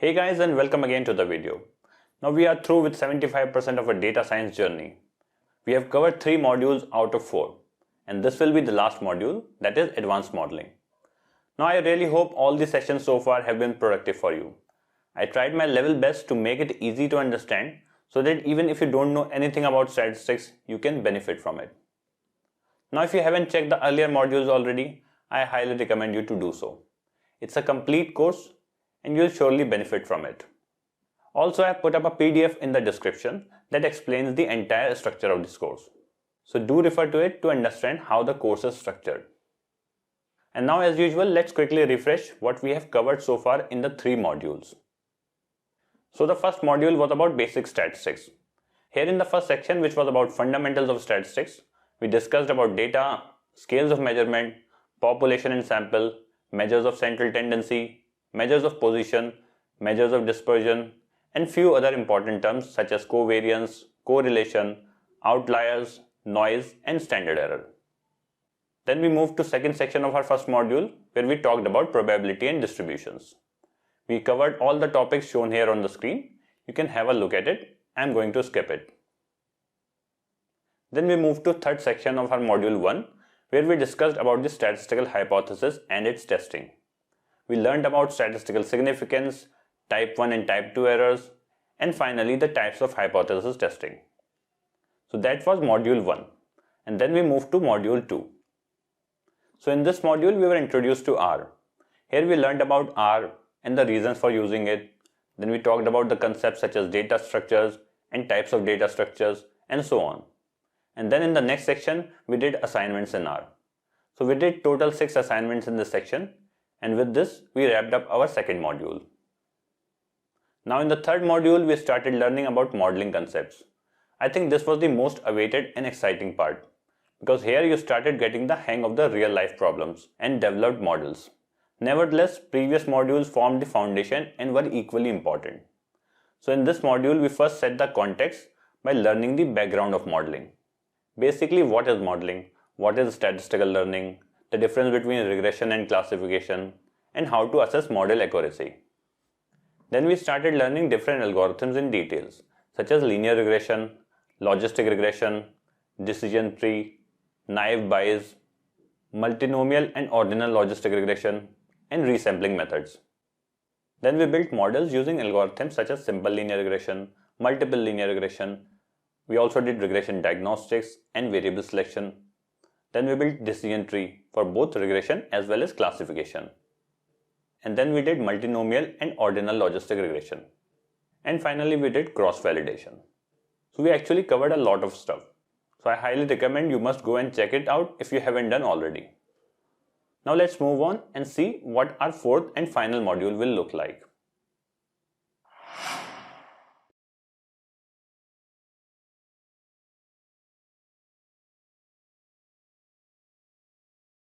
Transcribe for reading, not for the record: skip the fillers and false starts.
Hey guys, and welcome again to the video. Now we are through with 75% of our data science journey. We have covered 3 modules out of 4, and this will be the last module, that is advanced modeling. Now I really hope all the sessions so far have been productive for you. I tried my level best to make it easy to understand so that even if you don't know anything about statistics, you can benefit from it. Now if you haven't checked the earlier modules already, I highly recommend you to do so. It's a complete course and you'll surely benefit from it. Also, I have put up a PDF in the description that explains the entire structure of this course. So do refer to it to understand how the course is structured. And now as usual, let's quickly refresh what we have covered so far in the 3 modules. So the first module was about basic statistics. Here in the first section, which was about fundamentals of statistics, we discussed about data, scales of measurement, population and sample, measures of central tendency, measures of position, measures of dispersion, and few other important terms such as covariance, correlation, outliers, noise, and standard error. Then we moved to second section of our first module where we talked about probability and distributions. We covered all the topics shown here on the screen. You can have a look at it. I'm going to skip it. Then we moved to third section of our module 1 where we discussed about the statistical hypothesis and its testing. We learned about statistical significance, type 1 and type 2 errors, and finally the types of hypothesis testing. So that was module 1, and then we moved to module 2. So in this module we were introduced to R. Here we learned about R and the reasons for using it. Then we talked about the concepts such as data structures and types of data structures and so on. And then in the next section we did assignments in R. So we did total 6 assignments in this section, and with this we wrapped up our second module. Now in the third module we started learning about modeling concepts. I think this was the most awaited and exciting part, because here you started getting the hang of the real life problems and developed models. Nevertheless, previous modules formed the foundation and were equally important. So in this module we first set the context by learning the background of modeling. Basically, what is modeling, what is statistical learning, the difference between regression and classification, and how to assess model accuracy. Then we started learning different algorithms in details, such as linear regression, logistic regression, decision tree, naive Bayes, multinomial and ordinal logistic regression, and resampling methods. Then we built models using algorithms such as simple linear regression, multiple linear regression. We also did regression diagnostics and variable selection. Then we built decision tree for both regression as well as classification. And then we did multinomial and ordinal logistic regression. And finally we did cross-validation. So we actually covered a lot of stuff. So I highly recommend you must go and check it out if you haven't done already. Now let's move on and see what our fourth and final module will look like.